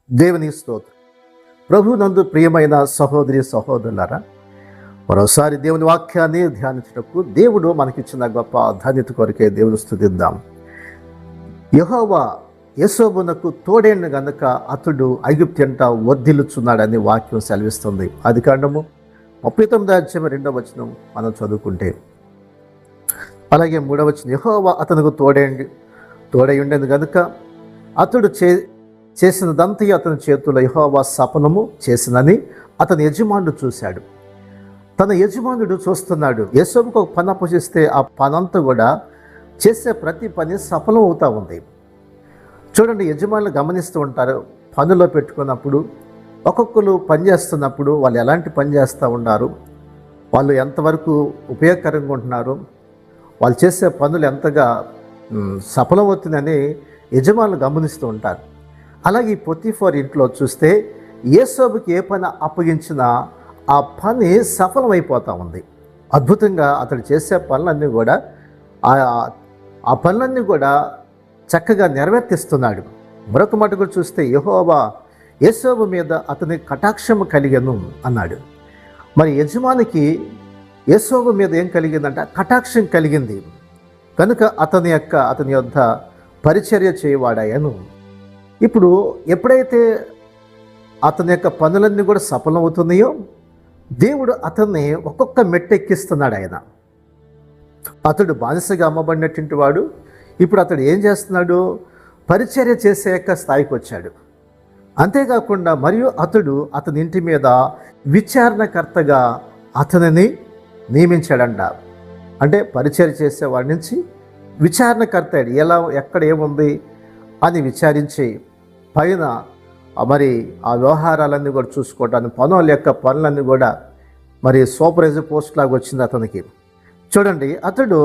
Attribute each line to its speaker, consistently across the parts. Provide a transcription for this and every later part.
Speaker 1: దేవుని స్తోత్రం. ప్రభు నందు ప్రియమైన సహోదరి సహోదరులారా, మరోసారి దేవుని వాక్యాన్ని ధ్యానించుటకు దేవుడు మనకిచ్చిన గొప్ప ధన్యత కొరకే దేవుని స్తుతిద్దాం. యెహోవా యోసేపునకు తోడేండు గనుక అతడు ఐగుప్తు వర్ధిల్లుచున్నాడని వాక్యం సెలవిస్తుంది. ఆదికాండము 39:2 మనం చదువుకుంటే, అలాగే 3 యెహోవా అతనికి తోడై ఉండేది గనుక అతడు చేసినదంతయు అతని చేతుల్లో యెహోవా సఫలము చేసినని అతని యజమానుడు చూశాడు. తన యజమానుడు చూస్తున్నాడు. యోసేపుకు ఒక పని అప్పగిస్తే ఆ పనంతా కూడా చేసే ప్రతి పని సఫలం అవుతూ ఉంది. చూడండి, యజమానులు గమనిస్తూ ఉంటారు. పనిలో పెట్టుకున్నప్పుడు ఒక్కొక్కరు పని చేస్తున్నప్పుడు వాళ్ళు ఎలాంటి పని చేస్తూ ఉన్నారు, వాళ్ళు ఎంతవరకు ఉపయోగకరంగా ఉంటున్నారు, వాళ్ళు చేసే పనులు ఎంతగా సఫలమవుతుందని యజమానులు గమనిస్తూ ఉంటారు. అలాగే ఈ పొతీఫర్ ఇంట్లో చూస్తే యోసేపుకి ఏ పని అప్పగించినా ఆ పని సఫలమైపోతూ ఉంది. అద్భుతంగా అతడు చేసే పనులన్నీ కూడా ఆ పనులన్నీ కూడా చక్కగా నెరవేర్తిస్తున్నాడు. మరొక మటుకు చూస్తే యెహోవా యోసేపు మీద అతని కటాక్షము కలిగెను అన్నాడు. మరి యజమానికి యోసేపు మీద ఏం కలిగిందంటే కటాక్షం కలిగింది కనుక అతని యొద్ద పరిచర్య చేయవాడాయను. ఇప్పుడు ఎప్పుడైతే అతని యొక్క పనులన్నీ కూడా సఫలమవుతున్నాయో దేవుడు అతన్ని ఒక్కొక్క మెట్టెక్కిస్తున్నాడు. అతడు బానిసగా అమ్మబడినటువంటి వాడు ఇప్పుడు అతడు ఏం చేస్తున్నాడు, పరిచర్య చేసే యొక్క స్థాయికి వచ్చాడు. అంతేకాకుండా మరియు అతని ఇంటి మీద విచారణకర్తగా అతనిని నియమించాడంట. అంటే పరిచర్య చేసేవాడి నుంచి విచారణకర్త ఎక్కడ ఏముంది అని విచారించి పైన మరి ఆ వ్యవహారాలన్నీ కూడా చూసుకోవడానికి పనుల యొక్క పనులన్నీ కూడా మరి సూపర్వైజర్ పోస్ట్ లాగా వచ్చింది అతనికి. చూడండి, అతడు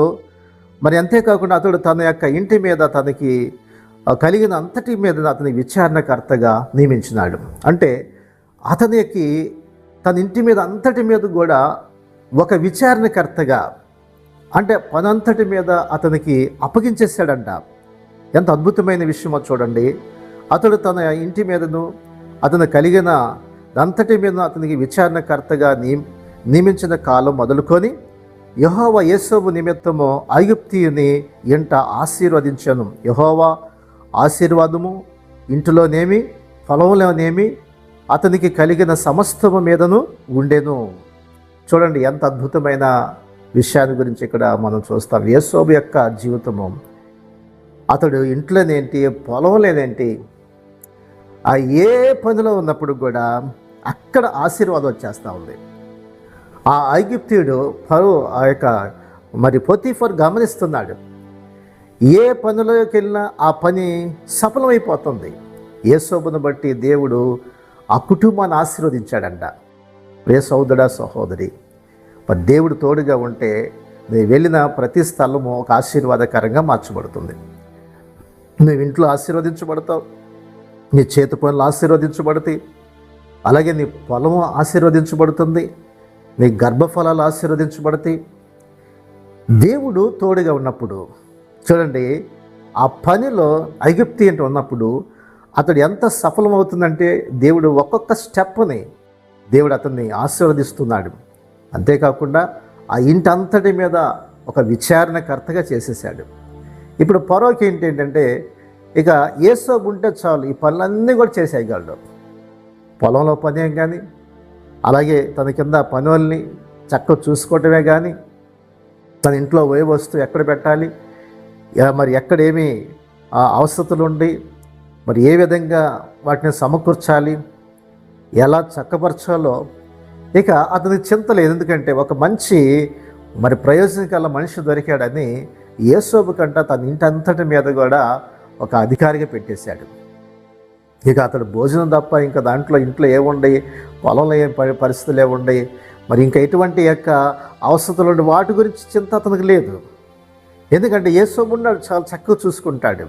Speaker 1: మరి అంతేకాకుండా అతడు తన యొక్క ఇంటి మీద తనకి కలిగిన అంతటి మీద అతని విచారణకర్తగా నియమించినాడు. అంటే అతనికి తన ఇంటి మీద అంతటి మీద కూడా ఒక విచారణకర్తగా, అంటే పనంతటి మీద అతనికి అప్పగించేశాడంట. ఎంత అద్భుతమైన విషయమో చూడండి. అతడు తన ఇంటి మీదను అతను కలిగిన అంతటి మీద అతనికి విచారణకర్తగా నియమించిన కాలం మొదలుకొని యెహోవా యోసేపు నిమిత్తము ఐగుప్తీయుని ఇంట ఆశీర్వదించను. యెహోవా ఆశీర్వాదము ఇంటిలోనేమి పొలంలోనేమి అతనికి కలిగిన సమస్తము మీదను ఉండెను. చూడండి, ఎంత అద్భుతమైన విషయాన్ని గురించి ఇక్కడ మనం చూస్తాం. యోసేపు యొక్క జీవితము, అతడు ఇంట్లోనేంటి పొలంలోనేంటి ఆ ఏ పనిలో ఉన్నప్పుడు కూడా అక్కడ ఆశీర్వాదం వచ్చేస్తూ ఉంది. ఆ ఐగుప్తీయుడు మరి పొతీఫర్ గమనిస్తున్నాడు. ఏ పనిలోకి వెళ్ళినా ఆ పని సఫలమైపోతుంది. యోసేపును బట్టి దేవుడు ఆ కుటుంబాన్ని ఆశీర్వదించాడంట. ప్రియ సోదరుడా సహోదరి, మరి దేవుడు తోడుగా ఉంటే నువ్వు వెళ్ళిన ప్రతి స్థలము ఒక ఆశీర్వాదకరంగా మార్చబడుతుంది. నువ్వు ఇంట్లో ఆశీర్వదించబడతావు, నీ చేతి పనులు ఆశీర్వదించబడతాయి, అలాగే నీ పొలము ఆశీర్వదించబడుతుంది, నీ గర్భఫలాలు ఆశీర్వదించబడతాయి. దేవుడు తోడుగా ఉన్నప్పుడు చూడండి, ఆ పనిలో ఐగుప్తు అంటే ఉన్నప్పుడు అతడు ఎంత సఫలమవుతుందంటే దేవుడు ఒక్కొక్క స్టెప్ని దేవుడు అతన్ని ఆశీర్వదిస్తున్నాడు. అంతేకాకుండా ఆ ఇంటి అంతటి మీద ఒక విచారణకర్తగా చేసేసాడు. ఇప్పుడు ఫరోకి ఏంటంటే ఇక యోసేపు ఉంటే చాలు ఈ పనులన్నీ కూడా చేసేయగలడు. పొలంలో పని కానీ, అలాగే తన కింద పనుల్ని చక్కగా చూసుకోవటమే కానీ, తన ఇంట్లో వస్తువు ఎక్కడ పెట్టాలి, మరి ఎక్కడేమి అవసరతలు ఉండి మరి ఏ విధంగా వాటిని సమకూర్చాలి, ఎలా చక్కపరచాలో ఇక అతని చింత లేదు. ఎందుకంటే ఒక మంచి మరి ప్రయోజనకల మనిషి దొరికాడని యోసేపు కంట తన ఇంటి అంతటి మీద కూడా ఒక అధికారిగా పెట్టేశాడు. ఇక అతడు భోజనం తప్ప ఇంకా ఇంట్లో ఏముండయి, పొలంలో ఏం పరిస్థితులు ఏముండయి, మరి ఇంకా ఎటువంటి యొక్క అవసరతలు ఉండి వాటి గురించి చింత అతనికి లేదు. ఎందుకంటే యోసేపు ఉన్నాడు, చాలా చక్కగా చూసుకుంటాడు.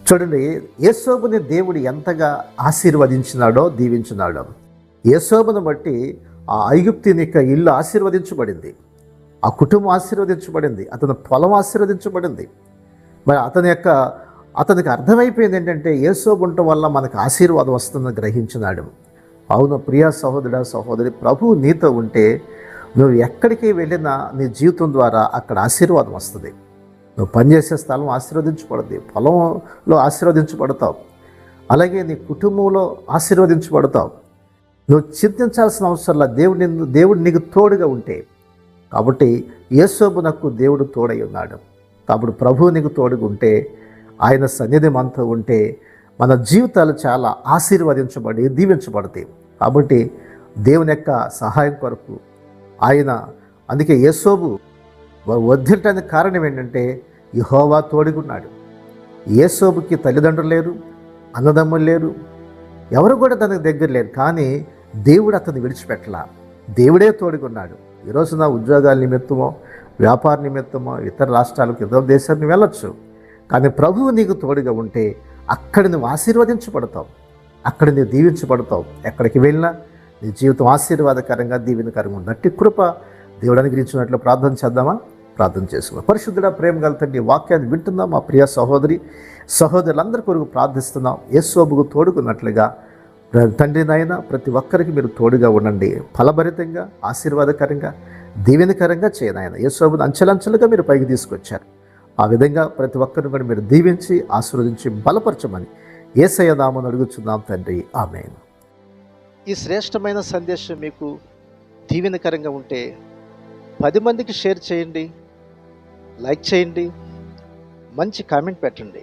Speaker 1: చూడండి, యోసేపుని దేవుడు ఎంతగా ఆశీర్వదించినాడో దీవించినాడో. యోసేపును బట్టి ఆ ఐగుప్తుని యొక్క ఇల్లు ఆశీర్వదించబడింది, ఆ కుటుంబం ఆశీర్వదించబడింది, అతని పొలం ఆశీర్వదించబడింది. మరి అతని యొక్క అతనికి అర్థమైపోయింది ఏంటంటే యేసోబు ఉండటం వల్ల మనకు ఆశీర్వాదం వస్తుందని గ్రహించినాడు. అవును ప్రియా సహోదరుడా సహోదరి, ప్రభువు నీతో ఉంటే నువ్వు ఎక్కడికి వెళ్ళినా నీ జీవితం ద్వారా అక్కడ ఆశీర్వాదం వస్తుంది. నువ్వు పనిచేసే స్థలం ఆశీర్వదించబడుతుంది, పొలంలో ఆశీర్వదించబడతావు, అలాగే నీ కుటుంబంలో ఆశీర్వదించబడతావు. నువ్వు చింతించాల్సిన అవసరంలా దేవుడు నీకు తోడుగా ఉంటే. కాబట్టి యేసోబునకు దేవుడు తోడై ఉన్నాడు. కాబట్టి ప్రభువు నీకు తోడుగా ఉంటే, ఆయన సన్నిధి మనతో ఉంటే మన జీవితాలు చాలా ఆశీర్వదించబడి దీవించబడతాయి. కాబట్టి దేవుని యొక్క సహాయం కొరకు ఆయన, అందుకే యేసోబు వదిలటానికి కారణం ఏంటంటే యెహోవా తోడుగున్నాడు. యేసోబుకి తల్లిదండ్రులు లేరు, అన్నదమ్ములు లేరు, ఎవరు కూడా దానికి దగ్గర లేరు. కానీ దేవుడు అతన్ని విడిచిపెట్టలా, దేవుడే తోడుగున్నాడు. ఈరోజు నా ఉద్యోగాల నిమిత్తమో వ్యాపార నిమిత్తమో ఇతర రాష్ట్రాలకు ఇతర దేశానికి వెళ్ళొచ్చు, కానీ ప్రభువు నీకు తోడుగా ఉంటే అక్కడ నువ్వు ఆశీర్వదించబడతావు, అక్కడ నువ్వు దీవించబడతావు. ఎక్కడికి వెళ్ళినా నీ జీవితం ఆశీర్వాదకరంగా దీవెనకరంగా ఉన్నట్టు కృప దేవుడు అనుగ్రహించినట్లు ప్రార్థన చేద్దామా? ప్రార్థన చేసుకుందాం. పరిశుద్ధుడా, ప్రేమ గల తండ్రి, వాక్యాన్ని వింటున్నాం మా ప్రియ సహోదరులందరి కొరకు ప్రార్థిస్తున్నాం. యేసోబుకు తోడుకున్నట్లుగా తండ్రి నాయన ప్రతి ఒక్కరికి మీరు తోడుగా ఉండండి. ఫలభరితంగా, ఆశీర్వాదకరంగా, దీవెనకరంగా చేయనాయన. యేసోబును అంచెలంచెలుగా మీరు పైకి తీసుకొచ్చారు. ఆ విధంగా ప్రతి ఒక్కరిని కూడా మీరు దీవించి ఆశీర్వదించి బలపరచమని యేసయ్య నామమున అడుగుచున్నాం తండ్రి, ఆమేన్. ఈ శ్రేష్టమైన సందేశం మీకు దీవెనకరంగా ఉంటే 10 మందికి షేర్ చేయండి, లైక్ చేయండి, మంచి కామెంట్ పెట్టండి.